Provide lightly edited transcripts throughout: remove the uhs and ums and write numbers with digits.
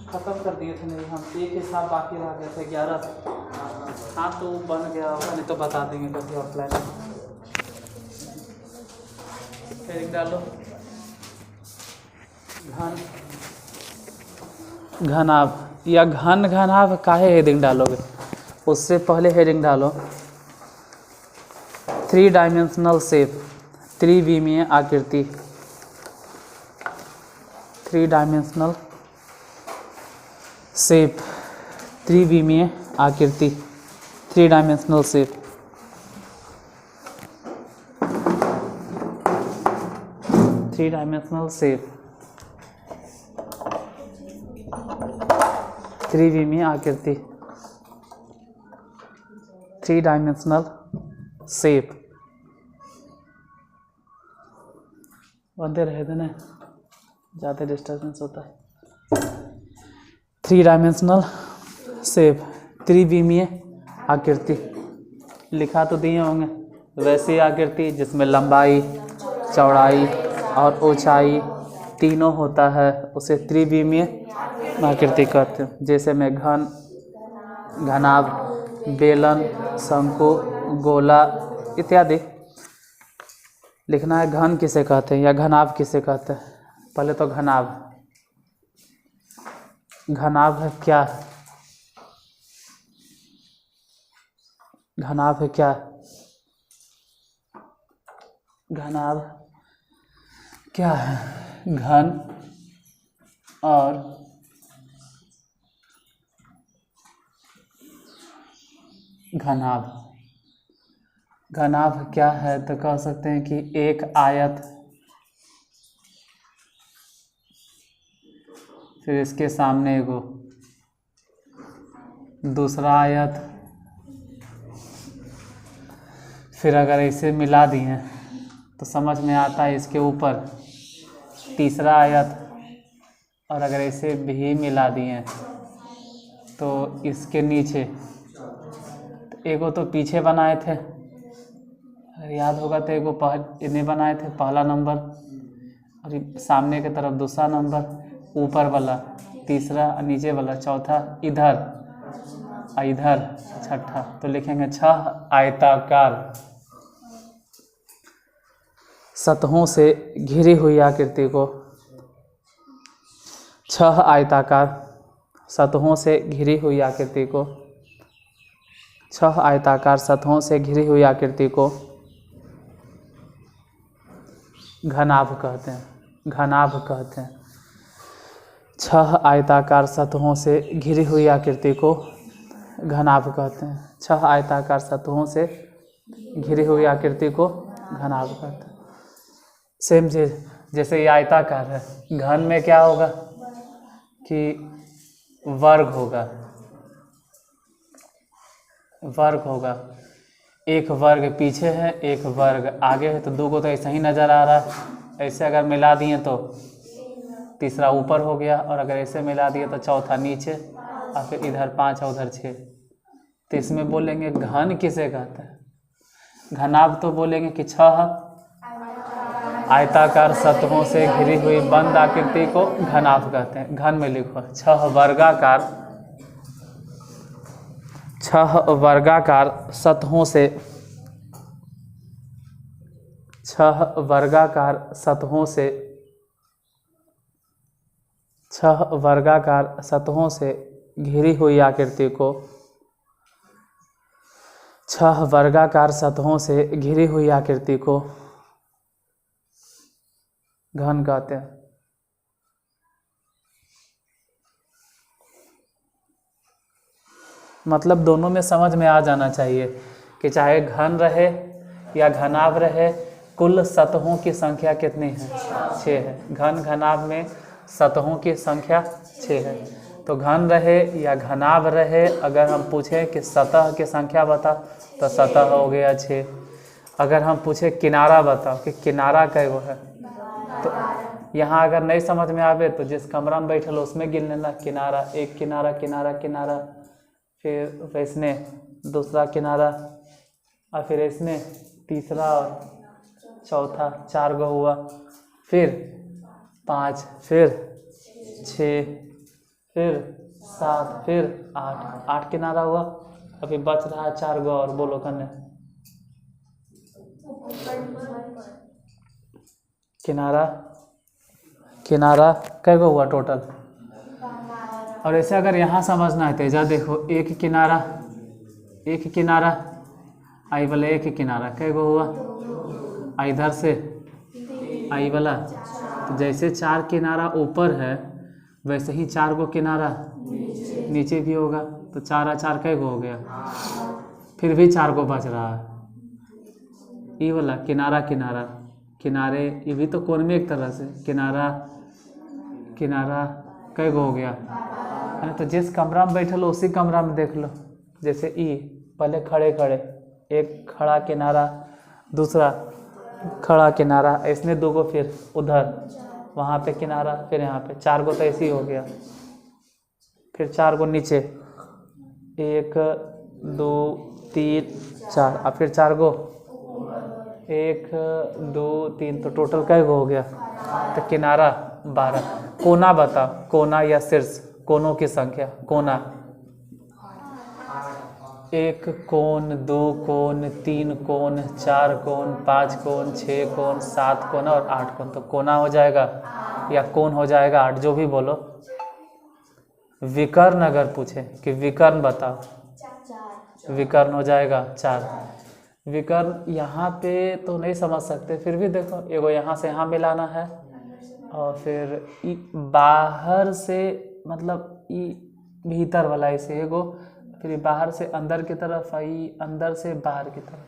ख़त्म कर दिए थे नहीं हम, एक हिसाब बाकी रह गए थे 11 से। हाँ तो बन गया होगा, नहीं तो बता देंगे कभी ऑफलाइन। हेडिंग डालो। घनाभ या घन घनाभ काहे हेडिंग डालोगे, उससे पहले हेडिंग डालो 3 डायमेंशनल शेप, त्रिविमीय आकृति। 3 डायमेंशनल शेप, त्रिविमीय आकृति, 3 dimensional shape. Three dimensional shape, त्रिविमीय आकृति, 3 डायमेंशनल शेप। बनते रहे थे ना, ज़्यादा डिस्टर्बेंस होता है। 3 डायमेंशनल शेप, त्रिविमीय आकृति। लिखा तो दिए होंगे, वैसी आकृति जिसमें लंबाई, चौड़ाई और ऊंचाई तीनों होता है, उसे त्रिविमीय आकृति कहते हैं। जैसे में घन, घनाभ, बेलन, शंकु, गोला इत्यादि। लिखना है घन किसे कहते हैं या घनाभ किसे कहते हैं। पहले तो घनाभ, घनाभ है क्या, घनाभ है क्या, घनाभ क्या है, घन और घनाभ। घनाभ क्या है तो कह सकते हैं कि एक आयत, फिर इसके सामने एगो दूसरा आयत, फिर अगर इसे मिला दिए तो समझ में आता है इसके ऊपर तीसरा आयत, और अगर इसे भी मिला दिए तो इसके नीचे। तो एगो तो पीछे बनाए थे, अगर याद होगा तो एगो इन्हें बनाए थे पहला नंबर, और सामने की तरफ दूसरा नंबर, ऊपर वाला तीसरा और नीचे वाला चौथा, इधर और इधर छठा। तो लिखेंगे 6 आयताकार सतहों से घिरी हुई आकृति को, 6 आयताकार सतहों से घिरी हुई आकृति को, 6 आयताकार सतहों से घिरी हुई आकृति को घनाभ कहते हैं, घनाभ कहते हैं। 6 आयताकार सतहों से घिरी हुई आकृति को घनाभ कहते हैं। 6 आयताकार सतहों से घिरी हुई आकृति को घनाभ कहते हैं। सेम चीज जैसे ये आयताकार है, घन में क्या होगा कि वर्ग होगा, वर्ग होगा। एक वर्ग पीछे है, एक वर्ग आगे है, तो 2 को तो ऐसा ही नज़र आ रहा है। ऐसे अगर मिला दिए तो तीसरा ऊपर हो गया, और अगर ऐसे मिला दिए तो चौथा नीचे, और फिर इधर 5 और उधर 6। तो इसमें बोलेंगे घन किसे कहते हैं। घनाभ तो बोलेंगे कि 6 आयताकार सतहों से घिरी हुई बंद आकृति को घनाभ कहते हैं। घन में लिखो 6 वर्गाकार, 6 वर्गाकार सतहों से, 6 वर्गाकार सतहों से, 6 वर्गाकार सतहों से घिरी हुई आकृति को, 6 वर्गाकार सतहों से घिरी हुई आकृति को घन कहते हैं। मतलब दोनों में समझ में आ जाना चाहिए कि चाहे घन रहे या घनाभ रहे, कुल सतहों की संख्या कितनी है, 6 है। घन घनाभ में सतहों की संख्या 6 है। तो घन रहे या घनाभ रहे, अगर हम पूछें कि सतह की संख्या बता तो सतह हो गया 6। अगर हम पूछे किनारा बताओ कि किनारा कै गो है, तो यहाँ अगर नहीं समझ में आवे तो जिस कमरा में बैठल उसमें गिन लेना, किनारा, एक किनारा, किनारा किनारा, फिर वैसने दूसरा किनारा, और फिर इसने तीसरा और चौथा, 4 गो हुआ, फिर 5, फिर 6, फिर 7, फिर 8, 8 किनारा हुआ। अभी बच रहा है 4 गो और, बोलो कन्ने। किनारा किनारा कै गो हुआ टोटल। और ऐसे अगर यहाँ समझना है तेजा, देखो एक किनारा आई वाला, एक किनारा कै गो हुआ, इधर से आई वाला। तो जैसे 4 किनारा ऊपर है वैसे ही 4 गो किनारा नीचे भी होगा। तो 4 और 4 कै गो हो गया, फिर भी 4 गो बच रहा है। ये वाला किनारा किनारे, ये भी तो कोण में एक तरह से किनारा कै गो हो गया है। तो जिस कमरा में बैठे लो उसी कमरा में देख लो। जैसे ई पहले खड़े एक खड़ा किनारा, दूसरा खड़ा किनारा, इसने 2 गो, फिर उधर वहाँ पे किनारा, फिर यहाँ पे 4 गो तो ऐसे ही हो गया। फिर 4 गो नीचे, 1 2 3 4, और फिर 4 गो 1 2 3, तो टोटल कै गो हो गया। तो किनारा 12। कोना बताओ, कोना या शीर्ष, कोनों की संख्या। कोना 1 कोण, 2 कोण, 3 कोण, 4 कोण, 5 कोण, 6 कोण, 7 कोण और 8 कोण। तो कोना हो जाएगा या कोण हो जाएगा 8, जो भी बोलो। विकर्ण अगर पूछे कि विकर्ण बताओ, विकर्ण हो जाएगा 4। विकर्ण यहाँ पे तो नहीं समझ सकते, फिर भी देखो एगो यहाँ से यहाँ मिलाना है, और फिर बाहर से मतलब भीतर वाला ऐसे एगो, फिर बाहर से अंदर की तरफ आई, अंदर से बाहर की तरफ,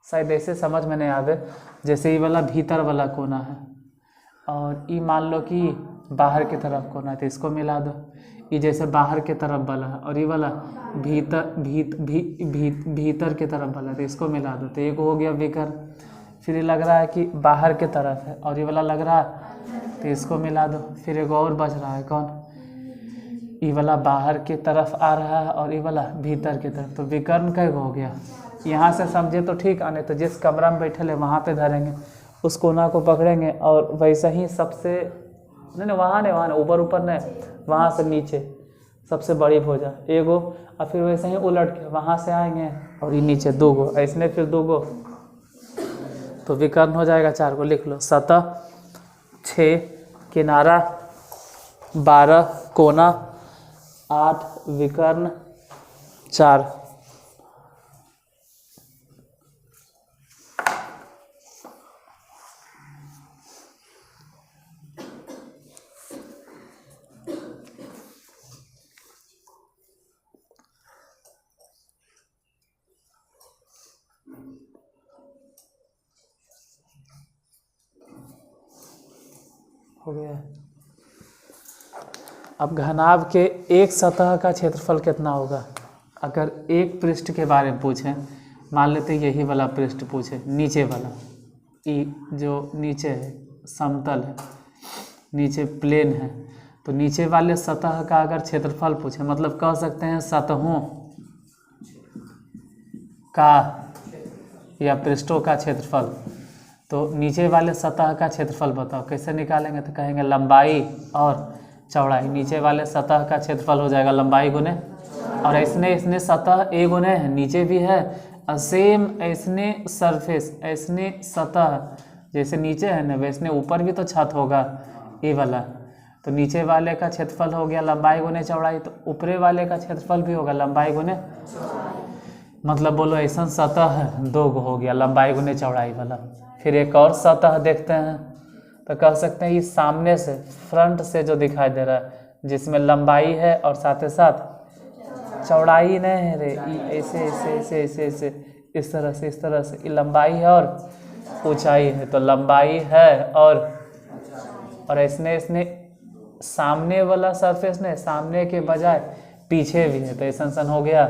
शायद ऐसे समझ में नहीं आवे। जैसे ये वाला भीतर वाला कोना है और ये मान लो कि बाहर की तरफ कोना है, तो इसको मिला दो। ये जैसे बाहर की तरफ वाला है और ये वाला भीतर की तरफ वाला है, तो इसको मिला दो। तो एक हो गया विकर्ण। फिर ये लग रहा है कि बाहर की तरफ है और ये वाला लग रहा है, तो इसको मिला दो। फिर एक और बच रहा है, कौन, ये वाला बाहर की तरफ आ रहा है और ये वाला भीतर की तरफ। तो विकर्ण कै गो हो गया। यहाँ से समझे तो ठीक, आने तो जिस कमरा में बैठे ले वहाँ पे धरेंगे, उस कोना को पकड़ेंगे और वैसा ही सबसे नहीं, वहाँ नहीं, ऊपर नहीं, वहाँ से नीचे सबसे बड़ी भुजा एगो, और फिर वैसे ही उलट के वहाँ से आएंगे और ये नीचे 2 गो, ऐसने फिर 2 गो। तो विकर्ण हो जाएगा 4 गो। लिख लो, सतह 6 किनारा 12 कोना 8 विकर्ण 4। हो गया। अब घनाभ के एक सतह का क्षेत्रफल कितना होगा। अगर एक पृष्ठ के बारे में पूछें, मान लेते यही वाला पृष्ठ पूछे, नीचे वाला, ये जो नीचे है समतल है, नीचे प्लेन है, तो नीचे वाले सतह का अगर क्षेत्रफल पूछे, मतलब कह सकते हैं सतहों का या पृष्ठों का क्षेत्रफल, तो नीचे वाले सतह का क्षेत्रफल बताओ। कैसे निकालेंगे, तो कहेंगे लंबाई और चौड़ाई। नीचे वाले सतह का क्षेत्रफल हो जाएगा लंबाई गुने, और इसने सतह ए गुने है, नीचे भी है, और सेम ऐसने सरफेस, ऐसने सतह जैसे नीचे है ना वैसने ऊपर भी तो छत होगा ये वाला। तो नीचे वाले का क्षेत्रफल हो गया लंबाई गुने चौड़ाई, तो ऊपरे वाले का क्षेत्रफल भी होगा लंबाई गुने, मतलब बोलो ऐसा सतह 2 गो हो गया लंबाई गुने चौड़ाई वाला। फिर एक और सतह देखते हैं, तो कह सकते हैं ये सामने से, फ्रंट से जो दिखाई दे रहा है, जिसमें लंबाई है और साथ ही साथ चौड़ाई नहीं है रे, ऐसे ऐसे ऐसे ऐसे ऐसे इस तरह से ये लंबाई है और ऊंचाई है। तो लंबाई है और इसने सामने वाला सरफेस ने सामने के बजाय पीछे भी है, तो ऐसा हो गया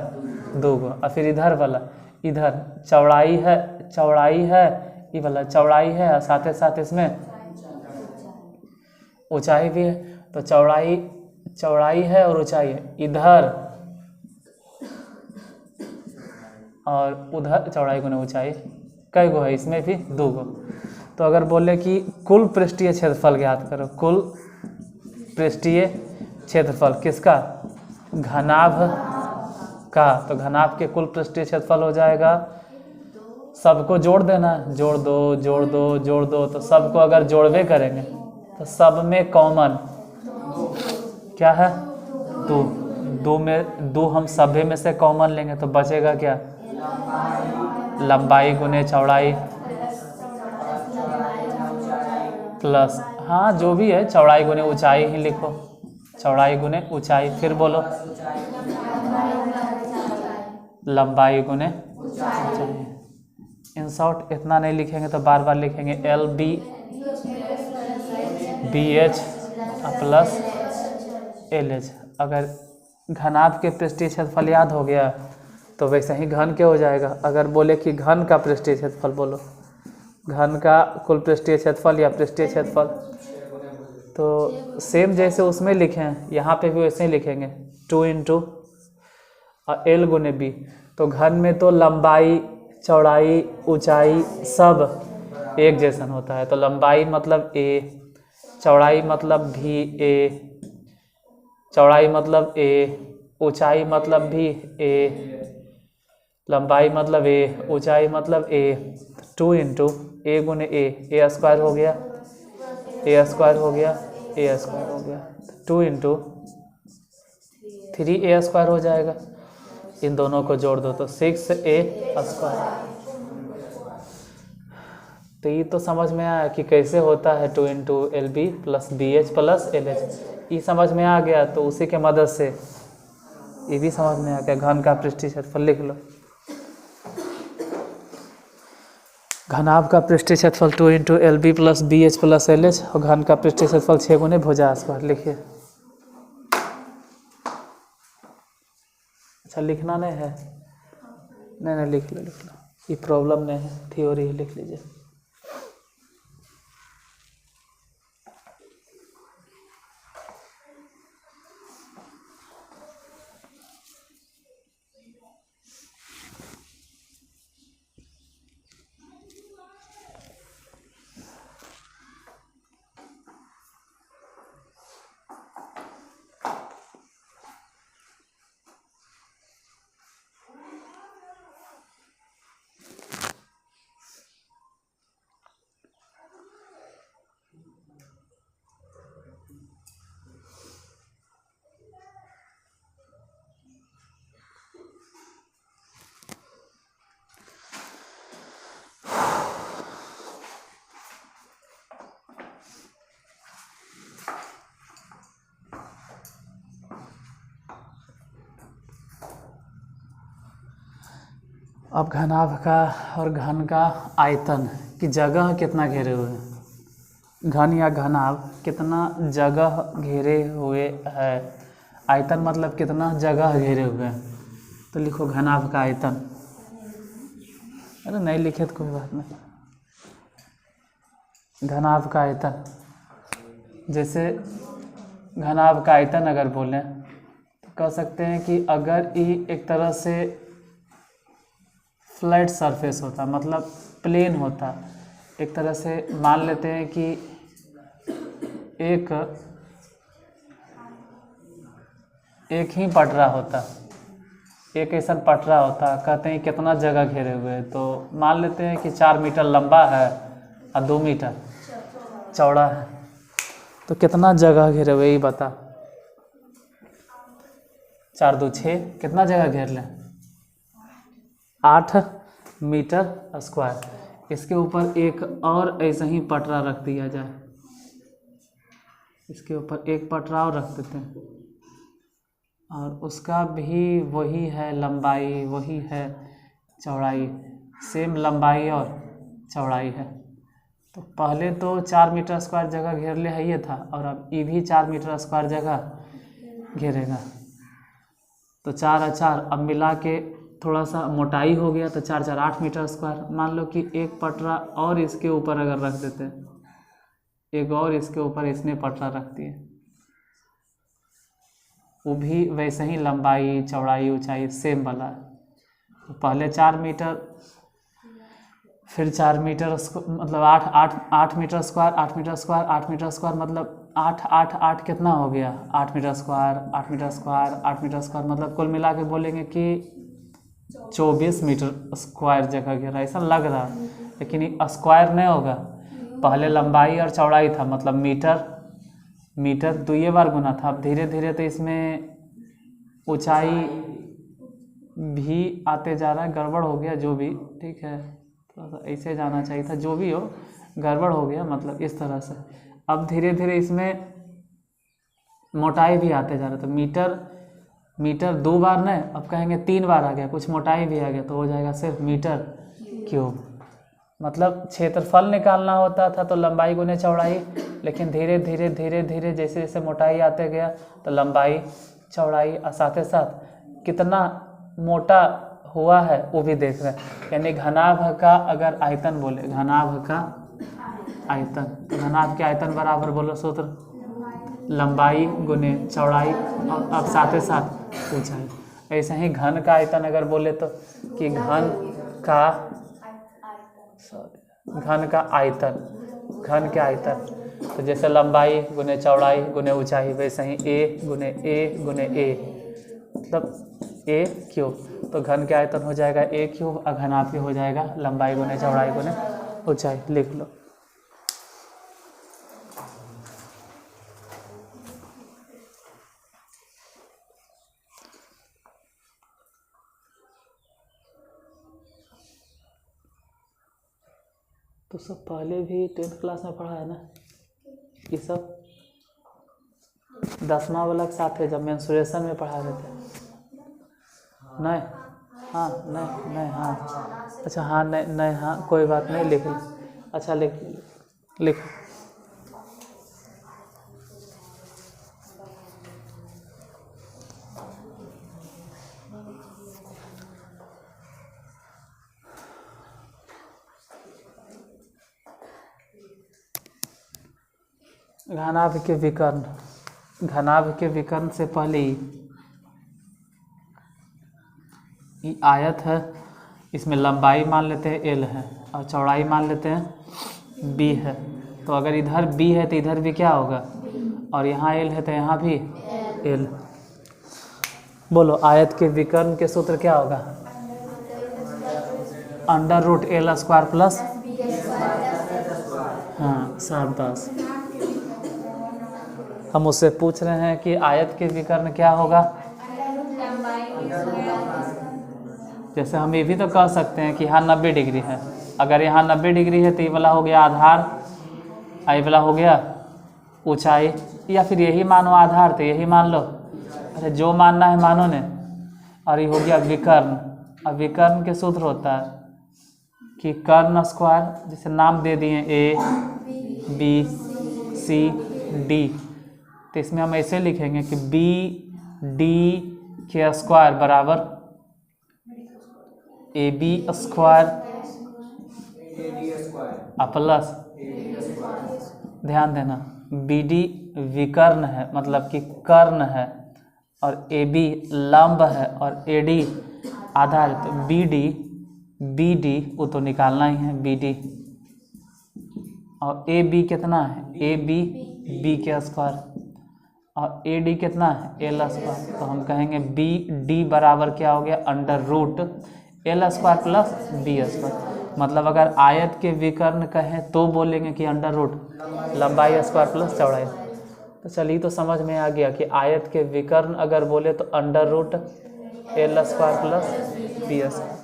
2 गो। और फिर इधर वाला, इधर चौड़ाई है ये वाला चौड़ाई है और साथ ही साथ इसमें ऊंचाई भी है, तो चौड़ाई है और ऊंचाई है, इधर और उधर चौड़ाई गुना ऊंचाई कई गो है, इसमें भी 2 गो। तो अगर बोले कि कुल पृष्ठीय क्षेत्रफल ज्ञात करो, कुल पृष्ठीय क्षेत्रफल किसका, घनाभ का। तो घनाभ के कुल पृष्ठीय क्षेत्रफल हो जाएगा, सबको जोड़ देना, जोड़ दो जोड़ दो जोड़ दो, तो सबको अगर जोड़वे करेंगे तो सब में कॉमन क्या है, दो। दो में दो हम सभे में से कॉमन लेंगे तो बचेगा क्या, लंबाई गुने चौड़ाई प्लस, हाँ जो भी है, चौड़ाई गुने ऊंचाई ही लिखो, चौड़ाई गुने ऊंचाई। फिर बोलो लंबाई गुने ऊंचाई। इन शॉर्ट इतना नहीं लिखेंगे तो बार बार लिखेंगे L B B H plus L H. अगर घनाभ के पृष्ठीय क्षेत्रफल याद हो गया तो वैसे ही घन के हो जाएगा। अगर बोले कि घन का पृष्ठीय क्षेत्रफल बोलो, घन का कुल पृष्ठीय क्षेत्रफल या पृष्ठीय क्षेत्रफल, तो सेम जैसे उसमें लिखें यहाँ पे भी वैसे ही लिखेंगे 2 इंटू एल गुने बी। तो घन में तो लंबाई चौड़ाई ऊंचाई सब एक जैसन होता है, तो लंबाई मतलब ए, चौड़ाई मतलब भी ए, चौड़ाई मतलब ए, ऊंचाई मतलब भी ए, लंबाई मतलब ए, ऊंचाई मतलब ए। 2 इंटू ए गुने ए स्क्वायर हो गया, ए स्क्वायर हो गया, ए स्क्वायर हो गया। 2 इंटू 3 ए स्क्वायर हो जाएगा। इन दोनों को जोड़ दो तो 6 ए स्क्वायर। तो ये तो समझ में आया कि कैसे होता है 2 into L B plus B H plus L H, ये समझ में आ गया। तो उसी के मदद से ये भी समझ में आ गया, घन का पृष्ठीय क्षेत्रफल लिख लो। घनाभ का पृष्ठीय क्षेत्रफल 2 into L B plus B H plus L H, और घन का पृष्ठीय क्षेत्रफल 6 गुने भुजा स्क्वायर। लिखिए। अच्छा लिखना नहीं है, नहीं लिख लो, ये प्रॉब्लम नहीं है, थ्योरी ही लिख लीजिए। अब घनाभ का और घन का आयतन की जगह कितना घेरे हुए हैं, घन या घनाभ कितना जगह घेरे हुए है, आयतन मतलब कितना जगह घेरे हुए हैं। तो लिखो घनाभ का आयतन। अरे नहीं लिखे तो कोई बात नहीं। घनाभ का आयतन, जैसे घनाभ का आयतन अगर बोलें तो कह सकते हैं कि अगर ये एक तरह से फ्लैट सरफेस होता, मतलब प्लेन होता, एक तरह से मान लेते हैं कि एक ही पटरा होता, एक ऐसा पटरा होता, कहते हैं कितना जगह घेरे हुए है, तो मान लेते हैं कि 4 मीटर लंबा है और 2 मीटर चौड़ा है, तो कितना जगह घेरे हुए ये बता। 4 2 6, कितना जगह घेर लें, 8 मीटर स्क्वायर। इसके ऊपर एक और ऐसा ही पटरा रख दिया जाए, इसके ऊपर एक पटरा और रख देते हैं, और उसका भी वही है लंबाई, वही है चौड़ाई, सेम लंबाई और चौड़ाई है। तो पहले तो 4 मीटर स्क्वायर जगह घेर ले है ये था, और अब ये भी 4 मीटर स्क्वायर जगह घेरेगा। तो 4 और 4 अब मिला के थोड़ा सा मोटाई हो गया, तो 4 4 8 मीटर स्क्वायर। मान लो कि एक पटरा और इसके ऊपर अगर रख देते, एक और इसके ऊपर इसने पटरा रख दिए, वो भी वैसे ही लंबाई चौड़ाई ऊंचाई सेम वाला है। तो पहले 4 मीटर, फिर 4 मीटर मतलब 8 metre square, 8 metre square, 8 metre square, मतलब 8 8 8 कितना हो गया? 8 metre square, 8 metre square, 8 metre square, मतलब कुल मिला के बोलेंगे कि 24 मीटर स्क्वायर जगह घेरा, ऐसा लग रहा है, लेकिन ये स्क्वायर नहीं होगा। पहले लंबाई और चौड़ाई था, मतलब मीटर मीटर दुइये बार गुना था। अब धीरे धीरे तो इसमें ऊंचाई भी आते जा रहा है, गड़बड़ हो गया जो भी, ठीक है, थोड़ा सा ऐसे जाना चाहिए था, जो भी हो गड़बड़ हो गया, मतलब इस तरह से। अब धीरे धीरे इसमें मोटाई भी आते जा रहा है, तो मीटर मीटर 2 बार नहीं, अब कहेंगे 3 बार आ गया, कुछ मोटाई भी आ गया, तो हो जाएगा सिर्फ मीटर क्यूब। मतलब क्षेत्रफल निकालना होता था तो लंबाई गुने चौड़ाई, लेकिन धीरे धीरे धीरे धीरे जैसे जैसे मोटाई आते गया तो लंबाई चौड़ाई और साथ ही साथ कितना मोटा हुआ है वो भी देख रहे हैं। यानी घनाभ का अगर आयतन बोले, घनाभ का आयतन, तो घनाभ के आयतन बराबर बोलो सूत्र, लंबाई गुने चौड़ाई और अब साथ ही साथ ऊंचाई। ऐसे ही घन का आयतन अगर बोले तो कि घन का आयतन, घन के आयतन, तो जैसे लंबाई गुने चौड़ाई गुने ऊंचाई, वैसे ही ए गुने ए, मतलब ए क्यूब। तो घन के आयतन हो जाएगा ए क्यूब और घनाभ के हो जाएगा लंबाई गुने चौड़ाई गुने ऊंचाई। लिख लो। तो सब पहले भी 10th क्लास में पढ़ा है ना, ये सब 10वां वाला के साथ है, जब मेंसुरेशन में पढ़ा रहे थे। नहीं, हाँ नहीं हाँ, अच्छा हाँ नहीं हाँ, कोई बात नहीं, लिख लो। अच्छा लिख। घनाभ के विकर्ण, घनाभ के विकर्ण से पहले ये आयत है, इसमें लंबाई मान लेते हैं एल है और चौड़ाई मान लेते हैं बी है। तो अगर इधर बी है तो इधर भी क्या होगा, और यहाँ एल है तो यहाँ भी एल। बोलो आयत के विकर्ण के सूत्र क्या होगा? Under root L square plus, हाँ शाबाश। हम उससे पूछ रहे हैं कि आयत के विकर्ण क्या होगा। जैसे हम ये भी तो कह सकते हैं कि यहाँ 90 डिग्री है, अगर यहाँ 90 डिग्री है तो ये वाला हो गया आधार, ये वाला हो गया ऊंचाई, या फिर यही मानो आधार तो यही मान लो, अरे जो मानना है मानो ने। और ये हो गया विकर्ण। अब विकर्ण के सूत्र होता है कि कर्ण स्क्वायर, जैसे नाम दे दिए ए बी सी डी, तो इसमें हम ऐसे लिखेंगे कि बी डी के स्क्वायर बराबर ए बी स्क्वायर प्लस, ध्यान देना बी डी विकर्ण है, मतलब कि कर्ण है, और ए बी लंब है और ए डी आधार। तो बी डी वो तो निकालना ही है, बी डी, और ए बी कितना है, ए बी बी के स्क्वायर, और ए डी कितना है एल स्क्वायर। तो हम कहेंगे बी डी बराबर क्या हो गया, under root L square plus B square. मतलब अगर आयत के विकर्ण कहें तो बोलेंगे कि अंडर रूट लंबाई स्क्वायर प्लस चौड़ाई। तो चलिए तो समझ में आ गया कि आयत के विकर्ण अगर बोले तो under root L square plus B square.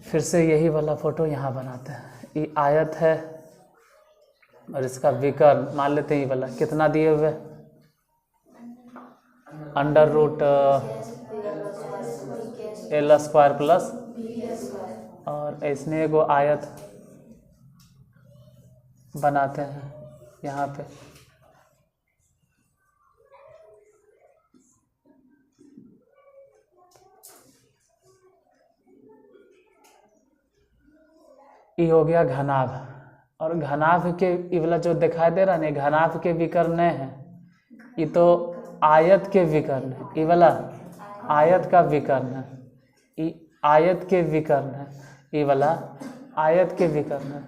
फिर से यही वाला फोटो यहाँ बनाते हैं। ये आयत है और इसका विकर्ण मान लेते हैं ये वाला, कितना दिए हुए, under root L square plus, और इसने एगो आयत बनाते हैं यहाँ पे। ये हो गया घनाभ, और घनाभ के ये वाला जो दिखाई दे रहा है ना, घनाभ के विकर्ण नहीं है, ये तो आयत के विकर्ण है। ये वाला आयत का विकर्ण है, ये आयत के विकर्ण है, ये वाला आयत के विकर्ण है।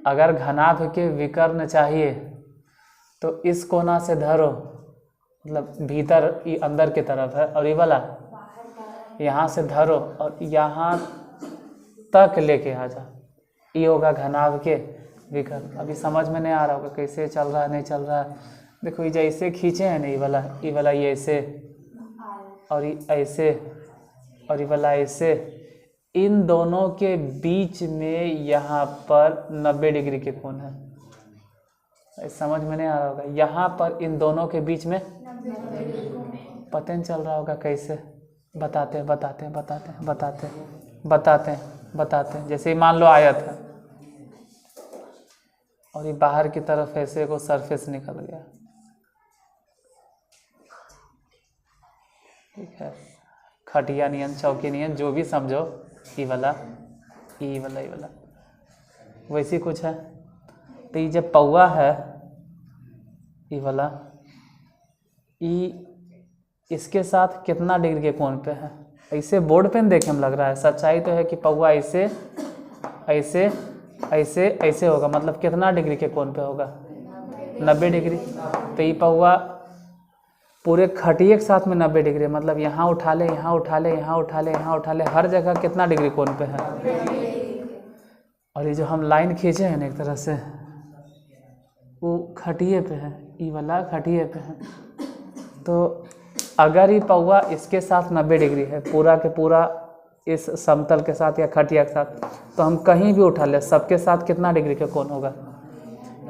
अगर घनाभ के विकर्ण चाहिए तो इस कोना से धरो, मतलब भीतर ये अंदर की तरफ है, और ये वाला यहाँ से धरो और यहाँ तक लेके आ जा, ये होगा घनाभ के विकर्ण। अभी समझ में नहीं आ रहा होगा कैसे चल रहा है, नहीं चल रहा है। देखो ये जैसे खींचे हैं ना, ये वाला ये ऐसे, और ये ऐसे, और ये वाला ऐसे, इन दोनों के बीच में यहाँ पर 90 डिग्री के कोण है। समझ में नहीं आ रहा होगा, यहाँ पर इन दोनों के बीच में पता नहीं चल रहा होगा कैसे। बताते हैं। जैसे मान लो आयत है और ये बाहर की तरफ ऐसे को सरफेस निकल गया, ठीक है, खटिया नियन, चौकी नियन, जो भी समझो, ये वाला वैसे कुछ है। तो ये जब पौवा है, ये वाला, ये इसके साथ कितना डिग्री के कोण पे है? ऐसे बोर्ड पे देखे में लग रहा है, सच्चाई तो है कि पौवा ऐसे ऐसे ऐसे ऐसे होगा, मतलब कितना डिग्री के कोण पे होगा? 90 डिग्री। तो ये पौवा पूरे खटिए के साथ में 90 डिग्री, मतलब यहाँ उठा ले, यहाँ उठा ले, यहाँ उठा ले, यहाँ उठा ले, हर जगह कितना डिग्री कोण पे है? और ये जो हम लाइन खींचे हैं ना एक तरह से, वो खटिए पे है, ये वाला खटिए पे है। तो अगर ये पौवा इसके साथ 90 डिग्री है, पूरा के पूरा इस समतल के साथ या खटिया के साथ, तो हम कहीं भी उठा ले, सबके साथ कितना डिग्री का कोण होगा?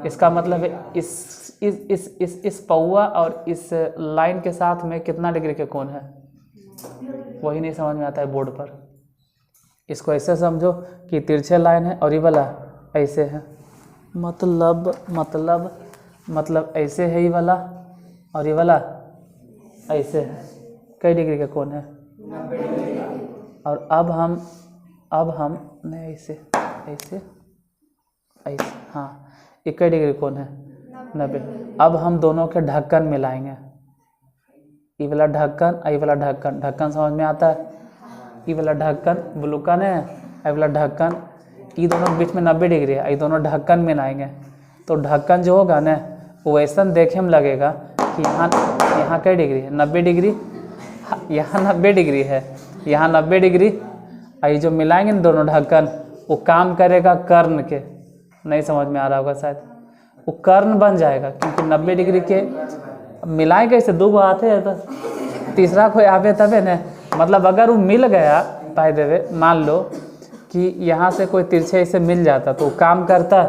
इसका मतलब है इस पौवा और इस लाइन के साथ में कितना डिग्री का कोण है? वही नहीं समझ में आता है बोर्ड पर। इसको ऐसे समझो कि तिरछे लाइन है और ये वाला ऐसे है, मतलब ऐसे है ये वाला, और ये वाला ऐसे है। कई डिग्री का कोण है? 90 डिग्री। और अब हम नहीं, ऐसे हाँ, ये कई डिग्री कोण है? 90। अब हम दोनों के ढक्कन मिलाएंगे, ये वाला ढक्कन, ये वाला ढक्कन समझ में आता है? ये वाला ढक्कन ब्लूकन है, ये वाला ढक्कन, ये दोनों के बीच में 90 डिग्री है, ये दोनों ढक्कन मिलाएंगे तो ढक्कन जो होगा ना, वो ऐसा देखे में लगेगा कि यहाँ कई डिग्री है? 90 डिग्री। यहाँ 90 डिग्री है, यहाँ 90 डिग्री। ये जो मिलाएंगे ना दोनों ढक्कन, वो काम करेगा कर्ण के। नहीं समझ में आ रहा होगा शायद, वो कर्ण बन जाएगा, क्योंकि 90 डिग्री के मिलाए कैसे? दो आते हैं तो तीसरा कोई आवे तबे न। मतलब अगर वो मिल गया, पाए देवे, मान लो कि यहाँ से कोई तिरछे ऐसे मिल जाता, तो वो काम करता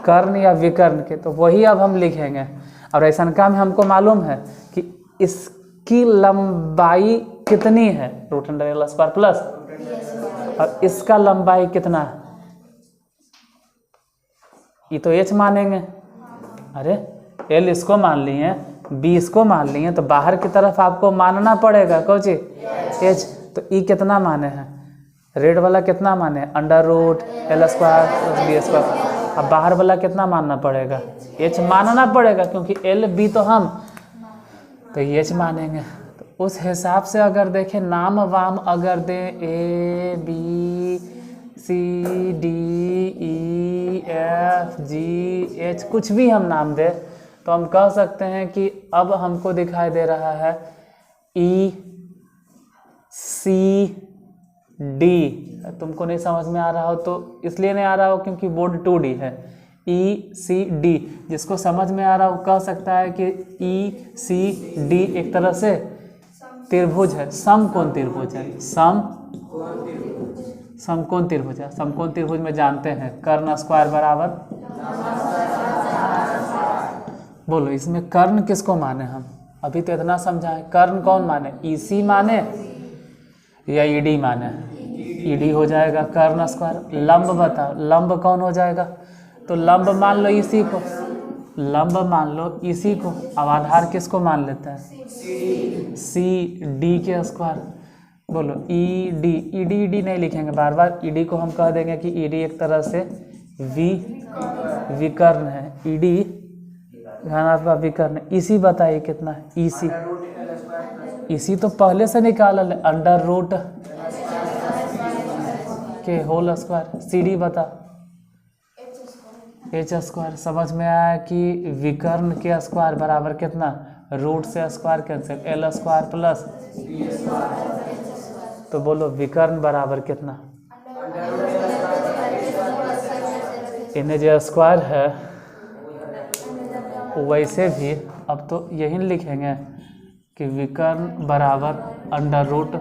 कर्ण या विकर्ण के। तो वही अब हम लिखेंगे। और ऐसा काम हमको मालूम है कि इसकी लंबाई कितनी है, √100² प्लस, और इसका लंबाई कितना है? ये तो h मानेंगे। अरे l इसको मान लिए, b इसको मान लिए, तो बाहर की तरफ आपको मानना पड़ेगा कौन सी? h। तो e कितना माने हैं? रेड वाला कितना माने? √L² b²। अब बाहर वाला कितना मानना पड़ेगा? h मानना पड़ेगा, क्योंकि l b तो हम, तो h मानेंगे। तो उस हिसाब से अगर देखें, नाम वाम अगर दें A B C D E F G H, कुछ भी हम नाम दें, तो हम कह सकते हैं कि अब हमको दिखाई दे रहा है E C D। तुमको नहीं समझ में आ रहा हो तो इसलिए नहीं आ रहा हो क्योंकि बोर्ड 2D है। E C D, जिसको समझ में आ रहा हो कह सकता है कि E C D एक तरह से त्रिभुज है, समकोण त्रिभुज है, समकोण त्रिभुज है। समकोण त्रिभुज में जानते हैं कर्ण स्क्वायर बराबर, बोलो इसमें कर्ण किसको माने? हम अभी तो इतना समझाएं, कर्ण कौन माने? EC माने या ED माने? ED हो जाएगा कर्ण स्क्वायर। लंब बताओ, लंब कौन हो जाएगा? तो लंब मान लो EC को, लंब मान लो EC को। अब आधार किसको मान लेते हैं? CD के स्क्वायर। बोलो ED नहीं लिखेंगे बार बार, ED को हम कह देंगे कि ED एक तरह से विकर्ण है। ED घनात्मक विकर्ण। EC बताइए कितना है? EC तो पहले से निकाल ले, √, के होल स्क्वायर। CD बता, एच स्क्वायर समझ में आया कि विकर्ण के स्क्वायर बराबर कितना, रूट से square cancel, L square plus, तो बोलो विकर्ण बराबर कितना, इन्हें जो स्क्वायर है वैसे भी अब तो यही लिखेंगे कि विकर्ण बराबर अंडर रूट,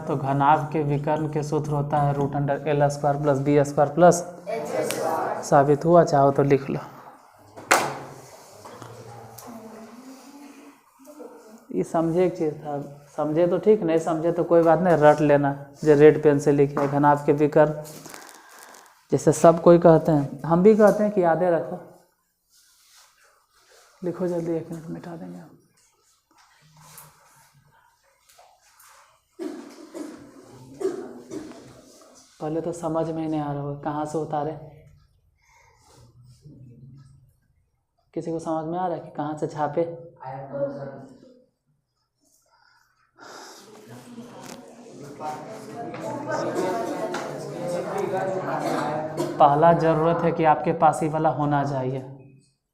तो घनाभ के विकर्ण के सूत्र होता है root under L square plus B square plus, साबित हुआ, चाहो तो लिख लो। ये समझे एक चीज़ था, समझे तो ठीक, नहीं समझे तो कोई बात नहीं, रट लेना जो रेड पेन से लिखे घनाभ के विकर्ण, जैसे सब कोई कहते हैं, हम भी कहते हैं कि यादें रखो, लिखो जल्दी, 1 मिनट मिटा देंगे हम। पहले तो समझ में ही नहीं आ रहा होगा कहाँ से उतारे, किसी को समझ में आ रहा है कि कहाँ से छापे, पहला ज़रूरत है कि आपके पास ये वाला होना चाहिए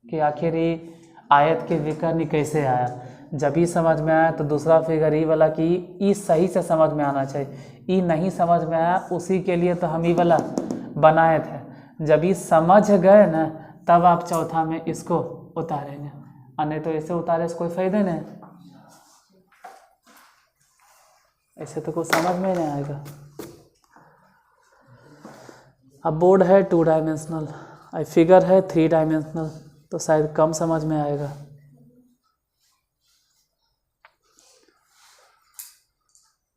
कि आखिर ये आयत के विकर्ण कैसे आया, जब ये समझ में आया तो दूसरा फिगर ये वाला कि ये सही से समझ में आना चाहिए, ये नहीं समझ में आया उसी के लिए तो हम ये वाला बनाए थे, जब ये समझ गए ना तब आप चौथा में इसको उतारेंगे, नहीं तो ऐसे उतारे से कोई फायदा नहीं, ऐसे तो कुछ समझ में नहीं आएगा। अब बोर्ड है 2 डायमेंशनल, अब फिगर है 3 डायमेंशनल, तो शायद कम समझ में आएगा।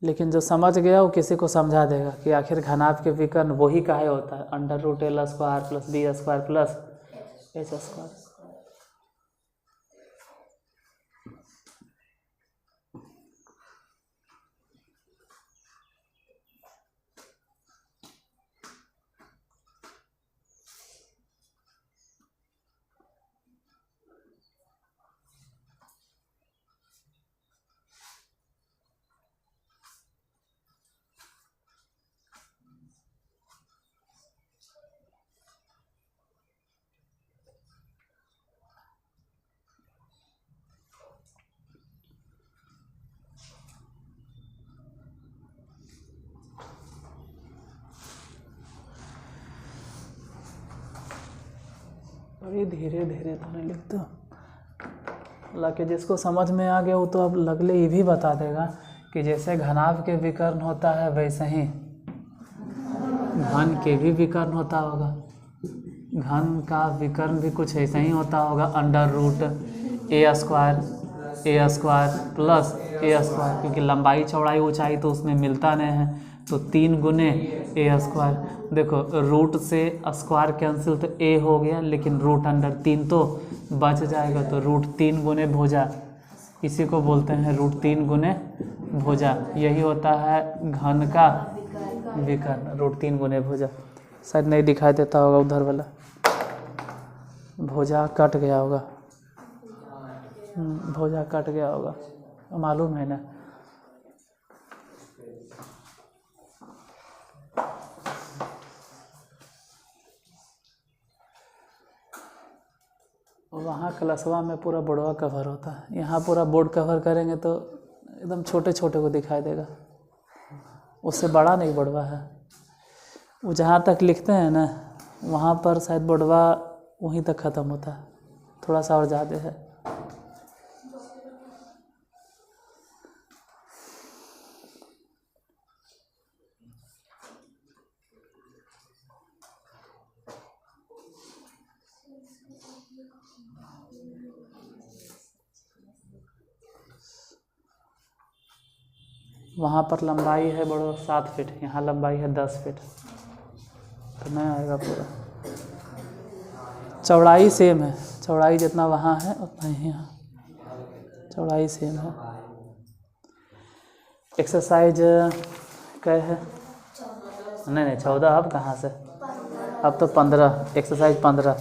लेकिन जो समझ गया वो किसी को समझा देगा कि आखिर घनाभ के विकर्ण वही काहे होता है, under root L square plus B square plus H square. अभी धीरे धीरे तो नहीं लिखते, हालांकि जिसको समझ में आ गया वो तो अब लगले ये भी बता देगा कि जैसे घनाभ के विकर्ण होता है वैसे ही घन के भी विकर्ण होता होगा, घन का विकर्ण भी कुछ ऐसा ही होता होगा, अंडर रूट ए स्क्वायर प्लस ए स्क्वायर, क्योंकि लंबाई चौड़ाई ऊंचाई तो उसमें मिलता नहीं है, तो 3 गुने ए स्क्वायर। देखो रूट से स्क्वायर कैंसिल तो ए हो गया, लेकिन रूट अंडर 3 तो बच जाएगा, तो रूट 3 गुने भुजा, इसी को बोलते हैं रूट 3 गुने भुजा, यही होता है घन का विकर्ण, रूट 3 गुने भुजा। शायद नहीं दिखाई देता होगा उधर वाला, भुजा कट गया होगा, भुजा कट गया होगा, मालूम है ना। वहाँ क्लासवा में पूरा बोर्डवा कवर होता है, यहाँ पूरा बोर्ड कवर करेंगे तो एकदम छोटे छोटे को दिखाई देगा, उससे बड़ा नहीं बोर्डवा है। वो जहाँ तक लिखते हैं ना वहाँ पर शायद बोर्डवा वहीं तक ख़त्म होता है, थोड़ा सा और ज़्यादा है। वहाँ पर लंबाई है बड़ो 7 फीट, यहाँ लंबाई है 10 फीट, तो नहीं आएगा पूरा। चौड़ाई सेम है, चौड़ाई जितना वहाँ है उतना ही यहाँ, चौड़ाई सेम है। एक्सरसाइज क्या है? नहीं 14, अब कहाँ से, अब तो 15, एक्सरसाइज 15।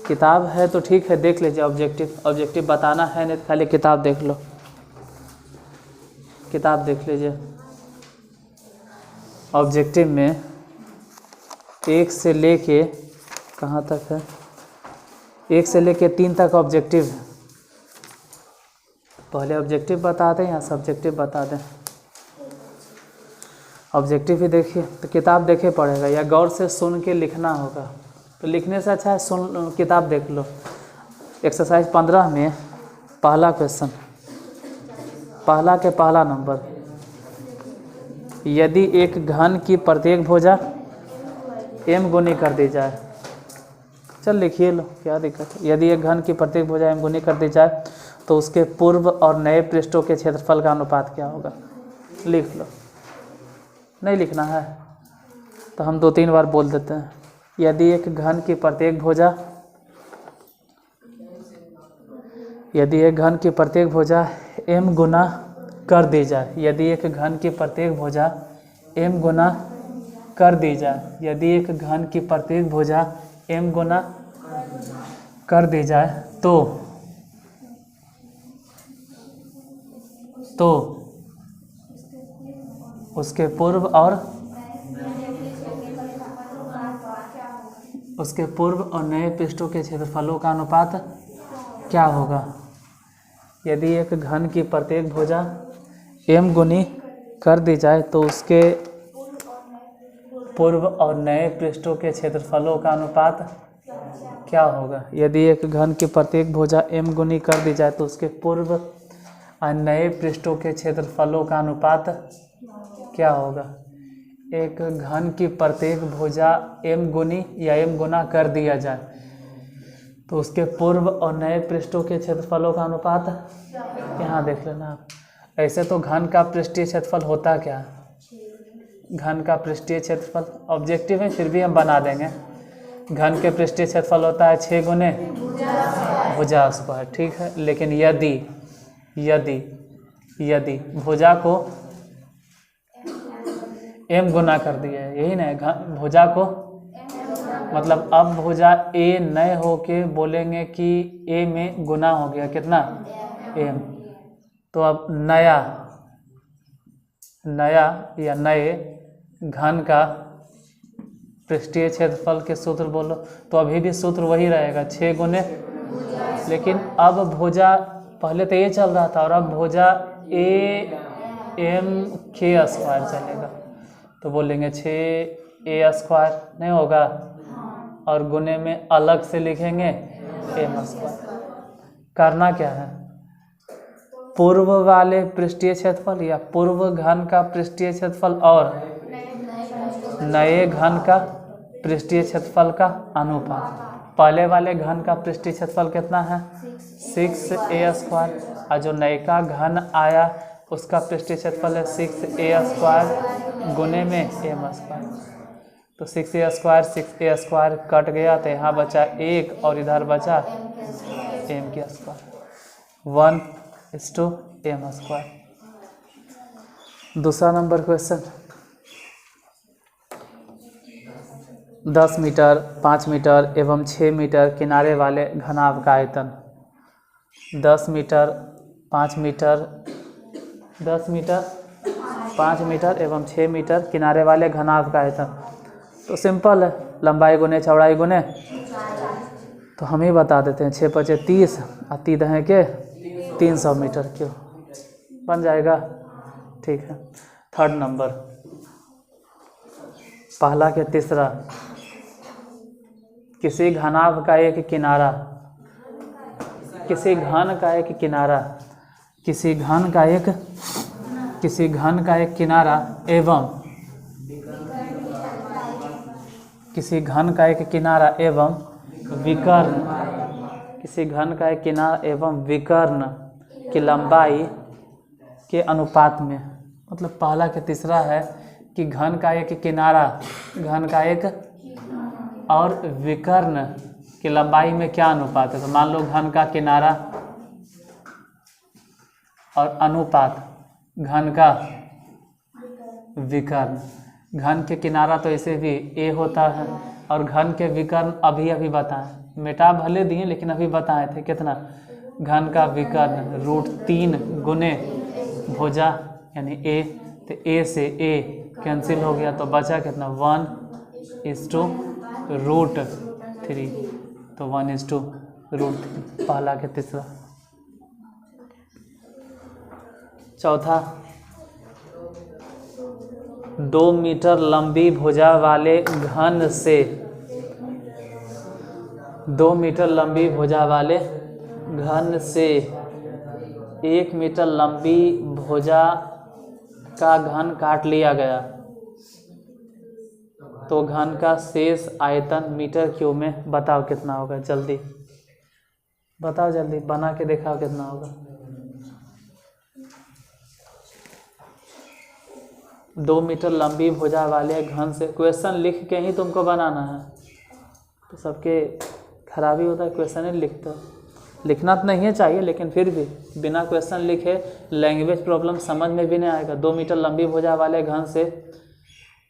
किताब है तो ठीक है, देख लीजिए, ऑब्जेक्टिव बताना है नहीं तो खाली किताब देख लो, किताब देख लीजिए। ऑब्जेक्टिव में 1 से लेके कहाँ तक है, 1 से लेके 3 तक ऑब्जेक्टिव है। पहले ऑब्जेक्टिव बता दें या सब्जेक्टिव बता दें? ऑब्जेक्टिव ही देखिए, तो किताब देखे पड़ेगा या गौर से सुन के लिखना होगा। तो लिखने से अच्छा है सुन, किताब देख लो। एक्सरसाइज 15 में पहला क्वेश्चन, पहला के पहला नंबर, यदि एक घन की प्रत्येक भुजा m गुनी कर दी जाए, चल लिखिए लो, क्या दिक्कत है। यदि एक घन की प्रत्येक भुजा m गुनी कर दी जाए तो उसके पूर्व और नए पृष्ठों के क्षेत्रफल का अनुपात क्या होगा? लिख लो। नहीं लिखना है तो हम 2-3 बार बोल देते हैं। यदि एक घन की प्रत्येक भुजा, यदि एक घन की प्रत्येक भुजा m गुना कर दी जाए, यदि एक घन की प्रत्येक भुजा m गुना कर दी जाए, यदि एक घन की प्रत्येक भुजा m गुना कर दी जाए तो उसके पूर्व और नए पृष्ठों के क्षेत्रफलों का अनुपात क्या होगा? यदि एक घन की प्रत्येक भुजा m गुनी कर दी जाए तो उसके पूर्व और नए पृष्ठों के क्षेत्रफलों का अनुपात क्या होगा? यदि एक घन की प्रत्येक भुजा m गुनी कर दी जाए तो उसके पूर्व और नए पृष्ठों के क्षेत्रफलों का अनुपात क्या होगा? एक घन की प्रत्येक भुजा m गुनी या m गुना कर दिया जाए तो उसके पूर्व और नए पृष्ठों के क्षेत्रफलों का अनुपात, यहाँ देख लेना आप। ऐसे तो घन का पृष्ठीय क्षेत्रफल होता क्या है? घन का पृष्ठीय क्षेत्रफल ऑब्जेक्टिव है, फिर भी हम बना देंगे। घन के पृष्ठीय क्षेत्रफल होता है 6 गुने भुजा स्क्वायर, ठीक है। लेकिन यदि भुजा को m गुना कर दिया है, यही ना भुजा को, मतलब अब भुजा a नए होके बोलेंगे कि a में गुना हो गया कितना m, तो अब नया या नए घन का पृष्ठीय क्षेत्रफल के सूत्र बोलो, तो अभी भी सूत्र वही रहेगा 6 गुने, लेकिन अब भुजा पहले तो ये चल रहा था और अब भुजा am(k) स्क्वायर चलेगा, तो बोलेंगे 6a स्क्वायर नहीं होगा और गुने में अलग से लिखेंगे m स्क्वायर। करना क्या है? पूर्व वाले पृष्ठीय क्षेत्रफल या पूर्व घन का पृष्ठीय क्षेत्रफल और नए घन का पृष्ठीय क्षेत्रफल का अनुपात। पहले वाले घन का पृष्ठीय क्षेत्रफल कितना है? 6a स्क्वायर, और जो नए का घन आया उसका पृष्ठीय क्षेत्रफल है 6a स्क्वायर गुने में m स्क्वायर। तो 6a स्क्वायर कट गया तो यहाँ बचा 1 और इधर बचा m के स्क्वायर, 1:m स्क्वायर। दूसरा नंबर क्वेश्चन, 10 मीटर, 5 मीटर एवं 6 मीटर किनारे वाले घनाभ का आयतन। 10 मीटर, 5 मीटर, 10 मीटर, 5 मीटर एवं 6 मीटर किनारे वाले घनाभ का आयतन। तो सिंपल है, लंबाई गुने चौड़ाई गुने, तो हम ही बता देते हैं। 6×5 = 30 और 3 है के 300 मीटर क्यों बन जाएगा, ठीक है। थर्ड नंबर, पहला के तीसरा, किसी घनाभ का एक किनारा, किसी घन का एक किनारा, किसी घन का एक किनारा एवं किसी घन का एक किनारा एवं विकर्ण, किसी घन का एक किनारा एवं विकर्ण की लंबाई के अनुपात में। मतलब पहला के तीसरा है कि घन का एक किनारा, घन का एक और विकर्ण की लंबाई में क्या अनुपात है। तो मान लो घन का किनारा और अनुपात घन का विकर्ण। घन के किनारा तो ऐसे भी a होता है और घन के विकर्ण अभी बताएं, मेटा भले दिए लेकिन अभी बताए थे कितना। घन का विकर्ण √3 गुने भुजा यानी a, तो a से a कैंसिल हो गया तो बचा कितना 1 1/√3, तो 1/√3 पहला के तीसरा। चौथा, 2 मीटर लंबी भुजा वाले घन से 2 मीटर लंबी भुजा वाले घन से 1 मीटर लंबी भुजा का घन काट लिया गया तो घन का शेष आयतन मीटर क्यूब में बताओ कितना होगा। जल्दी बताओ, जल्दी बना के दिखाओ कितना होगा। 2 मीटर लंबी भुजा वाले घन से, क्वेश्चन लिख के ही तुमको बनाना है, तो सबके खराबी होता है क्वेश्चन ही लिखते। लिखना तो नहीं है चाहिए, लेकिन फिर भी बिना क्वेश्चन लिखे लैंग्वेज प्रॉब्लम समझ में भी नहीं आएगा। 2 मीटर लंबी भुजा वाले घन से,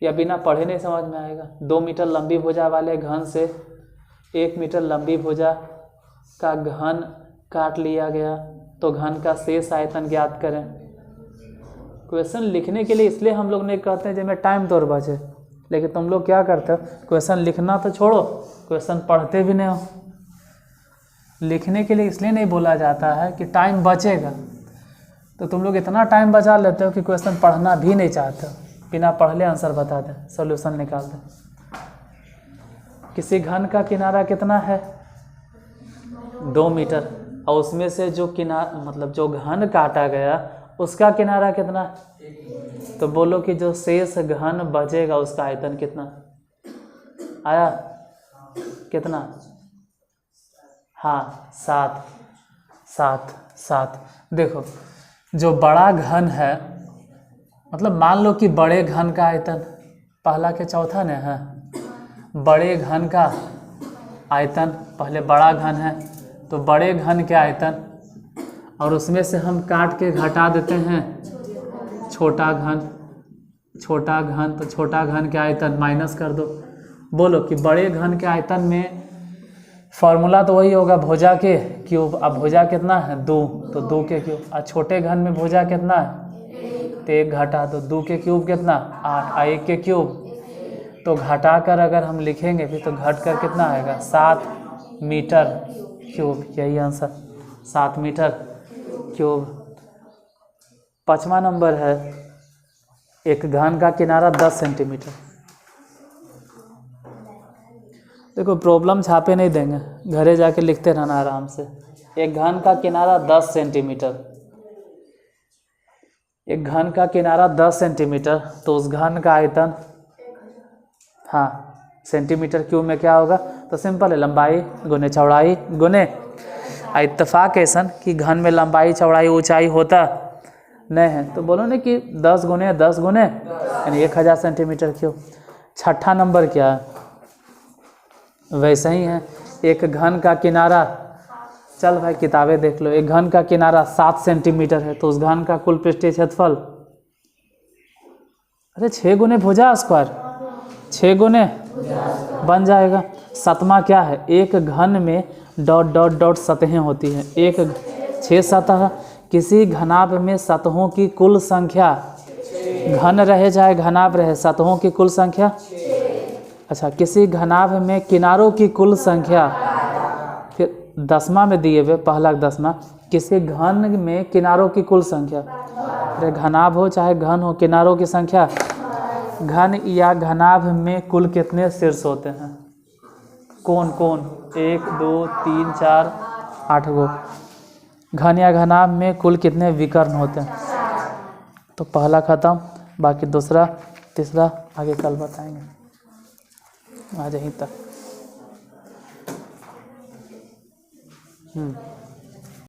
या बिना पढ़े नहीं समझ में आएगा। 2 मीटर लंबी भुजा वाले घन से 1 मीटर लंबी भुजा का घन काट लिया गया तो घन का शेष आयतन ज्ञात करें। क्वेश्चन लिखने के लिए इसलिए हम लोग नहीं कहते हैं जिसमें टाइम तो और बचे, लेकिन तुम लोग क्या करते हो, क्वेश्चन लिखना तो छोड़ो, क्वेश्चन पढ़ते भी नहीं हो। लिखने के लिए इसलिए नहीं बोला जाता है कि टाइम बचेगा, तो तुम लोग इतना टाइम बचा लेते हो कि क्वेश्चन पढ़ना भी नहीं चाहते हो, बिना पढ़ले आंसर बता दें, सॉल्यूशन निकाल दें। किसी घन का किनारा कितना है 2 मीटर, और उसमें से जो किनारा मतलब जो घन काटा गया उसका किनारा कितना, तो बोलो कि जो शेष घन बचेगा उसका आयतन कितना आया, कितना, हाँ 7। देखो जो बड़ा घन है, मतलब मान लो कि बड़े घन का आयतन पहला के चौथा ने है, बड़े घन का आयतन, पहले बड़ा घन है तो बड़े घन के आयतन, और उसमें से हम काट के घटा देते हैं छोटा घन, तो छोटा घन के आयतन माइनस कर दो। बोलो कि बड़े घन के आयतन में फॉर्मूला तो वही होगा भुजा के क्यूब। अब भुजा कितना है 2, तो 2 के क्यूब। और छोटे घन में भुजा कितना है, तो 1 घटा दो, 2 के क्यूब कितना 8, और 1 के क्यूब, तो घटा कर अगर हम लिखेंगे फिर तो घट कर कितना आएगा 7 मीटर क्यूब। यही आंसर 7 मीटर क्यूब। 5वां नंबर है, एक घन का किनारा 10 सेंटीमीटर। देखो प्रॉब्लम छापे नहीं देंगे, घरे जाके लिखते रहना आराम से। एक घन का किनारा 10 सेंटीमीटर, एक घन का किनारा 10 सेंटीमीटर, तो उस घन का आयतन, हाँ सेंटीमीटर क्यूब में क्या होगा, तो सिंपल है लंबाई गुने चौड़ाई गुने, इत्तेफाक ऐसा कि घन में लंबाई चौड़ाई ऊंचाई होता नहीं है, तो बोलो ना कि 10 गुने 10 गुने यानी 1000 सेंटीमीटर क्यूब। 6ठा नंबर क्या है, वैसे ही है, एक घन का किनारा, चल भाई किताबें देख लो, एक घन का किनारा 7 सेंटीमीटर है तो उस घन का कुल पृष्ठीय क्षेत्रफल, अरे 6 गुने भुजा स्क्वायर, 6 गुने बन जाएगा। 7वां क्या है, एक घन में डॉट डॉट डॉट सतहें होती हैं, 6 सतह, किसी घनाभ में सतहों की कुल संख्या, घन रहे चाहे घनाभ रहे, सतहों की कुल संख्या, अच्छा किसी घनाभ में किनारों की कुल संख्या। फिर 10वां में दिए हुए पहला 10वां, किसी घन में किनारों की कुल संख्या, अरे घनाभ हो चाहे घन हो, किनारों की संख्या। घन या घनाभ में कुल कितने शीर्ष होते हैं, कौन कौन, 1 2 3 4 8 गो। घन या घनाभ में कुल कितने विकर्ण होते हैं, तो पहला खत्म, बाकी दूसरा तीसरा आगे कल बताएंगे। आज यहीं तक।